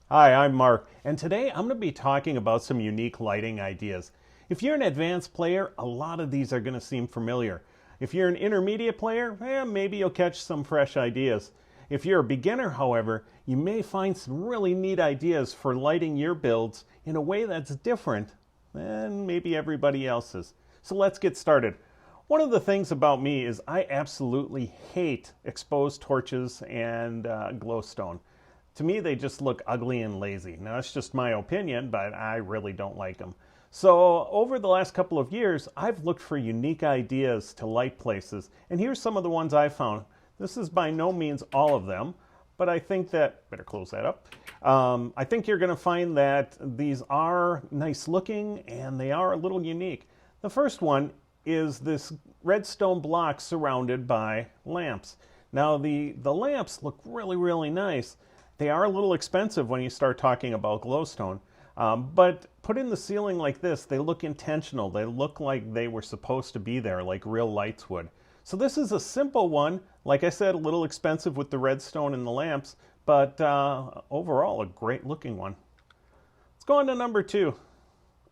Hi, I'm Mark, and today I'm going to be talking about some unique lighting ideas. If you're an advanced player, a lot of these are going to seem familiar. If you're an intermediate player, maybe you'll catch some fresh ideas. If you're a beginner, however, you may find some really neat ideas for lighting your builds in a way that's different than maybe everybody else's. So let's get started. One of the things about me is I absolutely hate exposed torches and glowstone. To me, they just look ugly and lazy. Now, that's just my opinion, but I really don't like them. So, over the last couple of years, I've looked for unique ideas to light places, and here's some of the ones I found. This is by no means all of them, but I think that, better close that up. I think you're going to find that these are nice looking and they are a little unique. The first one is this redstone block surrounded by lamps. Now, the lamps look really, really nice. They are a little expensive when you start talking about glowstone, but put in the ceiling like this, they look intentional. They look like they were supposed to be there, like real lights would. So this is a simple one. Like I said, a little expensive with the redstone and the lamps, but overall a great looking one. Let's go on to number 2.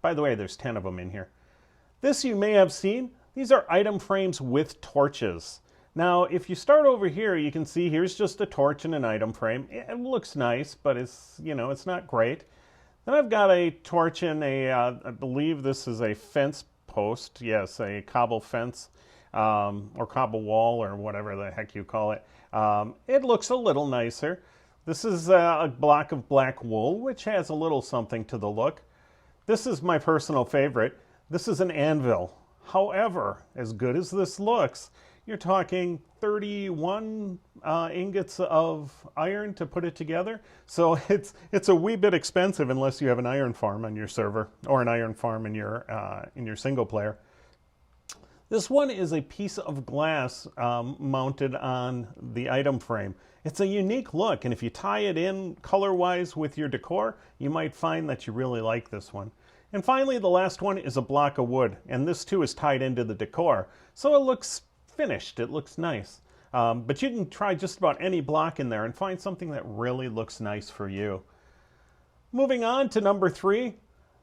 By the way, there's 10 of them in here. This you may have seen. These are item frames with torches. Now, if you start over here, you can see here's just a torch and an item frame. It looks nice, but it's not great. Then I've got a torch and I believe this is a fence post. Yes, a cobble fence or cobble wall or whatever the heck you call it. It looks a little nicer. This is a block of black wool, which has a little something to the look. This is my personal favorite. This is an anvil. However, as good as this looks, you're talking 31 ingots of iron to put it together. So it's a wee bit expensive unless you have an iron farm on your server or an iron farm in your single player. This one is a piece of glass mounted on the item frame. It's a unique look, and if you tie it in color-wise with your decor, you might find that you really like this one. And finally, the last one is a block of wood, and this too is tied into the decor. So it looks finished, it looks nice. But you can try just about any block in there and find something that really looks nice for you. Moving on to number 3,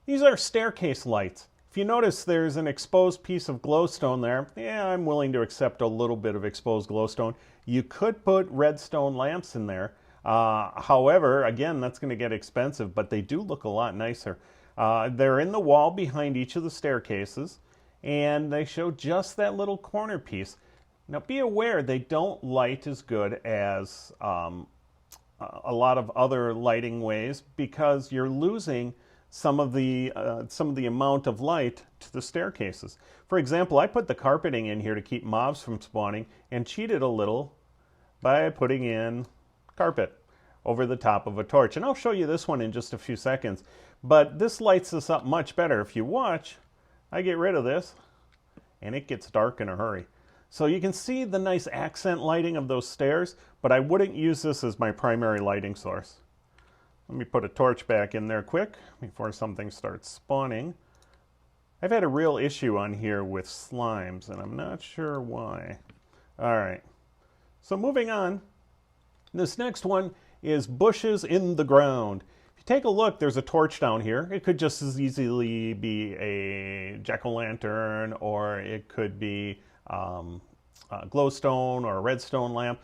these are staircase lights. If you notice there's an exposed piece of glowstone there, I'm willing to accept a little bit of exposed glowstone. You could put redstone lamps in there. However, again, that's going to get expensive, but they do look a lot nicer. They're in the wall behind each of the staircases, and they show just that little corner piece. Now be aware they don't light as good as a lot of other lighting ways because you're losing some of the amount of light to the staircases. For example, I put the carpeting in here to keep mobs from spawning and cheated a little by putting in carpet over the top of a torch. And I'll show you this one in just a few seconds. But this lights this up much better. If you watch, I get rid of this, and it gets dark in a hurry. So you can see the nice accent lighting of those stairs, but I wouldn't use this as my primary lighting source. Let me put a torch back in there quick before something starts spawning. I've had a real issue on here with slimes, and I'm not sure why. All right, so moving on. This next one is bushes in the ground. Take a look, there's a torch down here. It could just as easily be a jack-o'-lantern, or it could be a glowstone or a redstone lamp.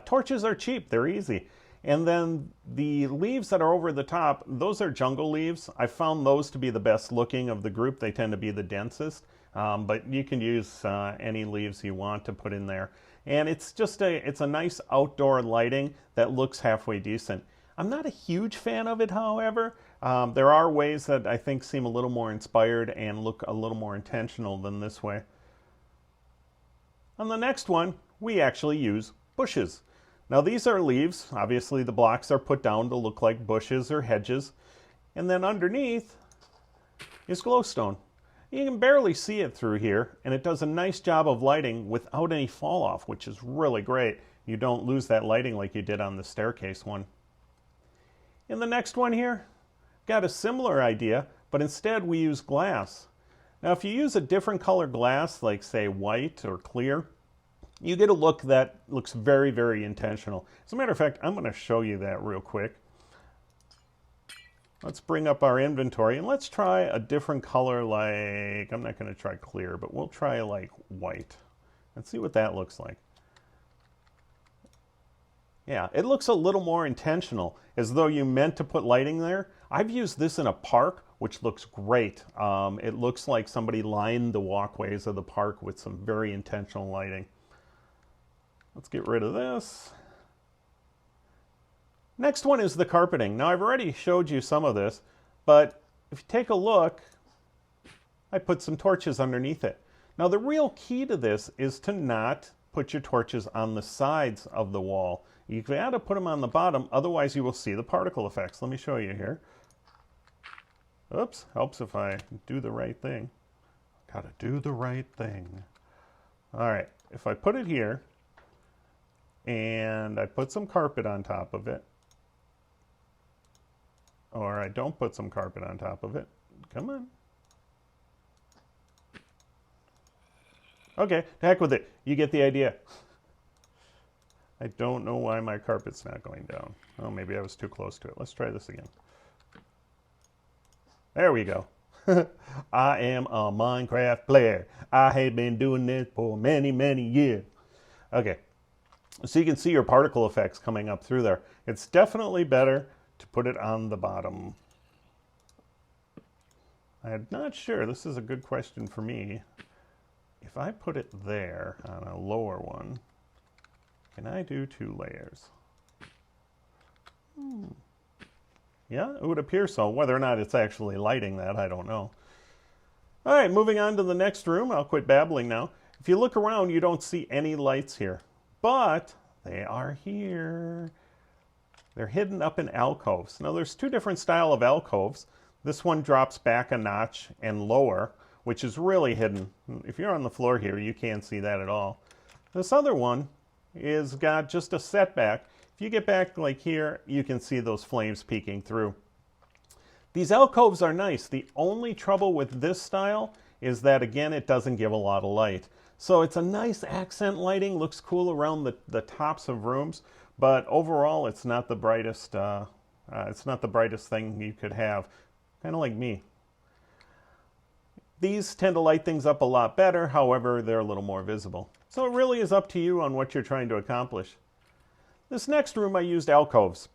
Torches are cheap, they're easy. And then the leaves that are over the top, those are jungle leaves. I found those to be the best looking of the group. They tend to be the densest, but you can use any leaves you want to put in there. And it's just it's a nice outdoor lighting that looks halfway decent. I'm not a huge fan of it, however. There are ways that I think seem a little more inspired and look a little more intentional than this way. On the next one, we actually use bushes. Now these are leaves. Obviously the blocks are put down to look like bushes or hedges. And then underneath is glowstone. You can barely see it through here, and it does a nice job of lighting without any fall off, which is really great. You don't lose that lighting like you did on the staircase one. In the next one here, got a similar idea, but instead we use glass. Now if you use a different color glass, like say white or clear, you get a look that looks very, very intentional. As a matter of fact, I'm going to show you that real quick. Let's bring up our inventory and let's try a different color, like, I'm not going to try clear, but we'll try like white. Let's see what that looks like. Yeah, it looks a little more intentional, as though you meant to put lighting there. I've used this in a park, which looks great. It looks like somebody lined the walkways of the park with some very intentional lighting. Let's get rid of this. Next one is the carpeting. Now, I've already showed you some of this, but if you take a look, I put some torches underneath it. Now, the real key to this is to not put your torches on the sides of the wall. You've got to put them on the bottom, otherwise you will see the particle effects. Let me show you here. Oops, helps if I do the right thing. Gotta do the right thing. All right, if I put it here, and I put some carpet on top of it, or I don't put some carpet on top of it, come on. Okay, to heck with it. You get the idea. I don't know why my carpet's not going down. Oh, maybe I was too close to it. Let's try this again. There we go. I am a Minecraft player. I have been doing this for many, many years. Okay, so you can see your particle effects coming up through there. It's definitely better to put it on the bottom. I'm not sure. This is a good question for me. If I put it there on a lower one, can I do 2 layers? Yeah, it would appear so. Whether or not it's actually lighting that, I don't know. All right, moving on to the next room. I'll quit babbling now. If you look around, you don't see any lights here, but they are here. They're hidden up in alcoves. Now, there's 2 different style of alcoves. This one drops back a notch and lower, which is really hidden. If you're on the floor here, you can't see that at all. This other one is got just a setback. If you get back like here, you can see those flames peeking through. These alcoves are nice. The only trouble with this style is that, again, it doesn't give a lot of light. So it's a nice accent lighting, looks cool around the tops of rooms, but overall it's not the brightest thing you could have. Kind of like me. These tend to light things up a lot better, however, they're a little more visible. So it really is up to you on what you're trying to accomplish. This next room I used alcoves.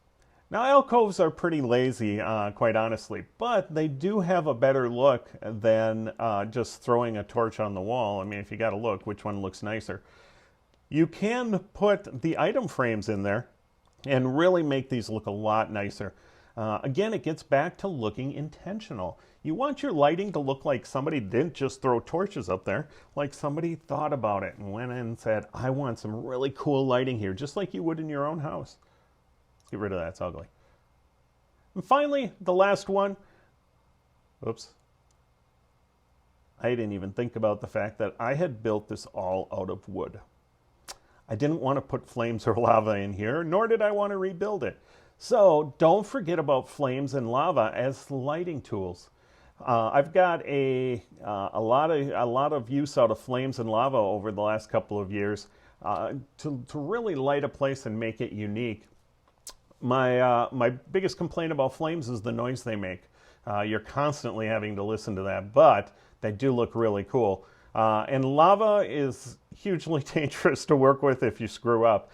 Now, alcoves are pretty lazy, quite honestly, but they do have a better look than just throwing a torch on the wall. I mean, if you got to look, which one looks nicer? You can put the item frames in there and really make these look a lot nicer. Again, it gets back to looking intentional. You want your lighting to look like somebody didn't just throw torches up there, like somebody thought about it and went in and said, I want some really cool lighting here, just like you would in your own house. Let's get rid of that, it's ugly. And finally, the last one. Oops. I didn't even think about the fact that I had built this all out of wood. I didn't want to put flames or lava in here, nor did I want to rebuild it. So don't forget about flames and lava as lighting tools. I've got a lot of use out of flames and lava over the last couple of years to really light a place and make it unique. My biggest complaint about flames is the noise they make. You're constantly having to listen to that, but they do look really cool. And lava is hugely dangerous to work with if you screw up.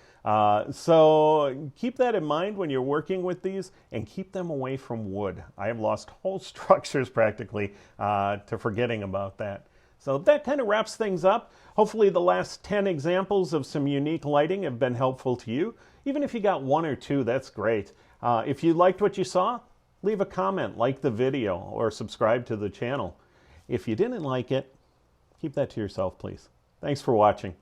So keep that in mind when you're working with these, and keep them away from wood. I have lost whole structures practically to forgetting about that. So that kind of wraps things up. Hopefully the last 10 examples of some unique lighting have been helpful to you. Even if you got 1 or 2, that's great. If you liked what you saw, leave a comment, like the video, or subscribe to the channel. If you didn't like it, keep that to yourself, please. Thanks for watching.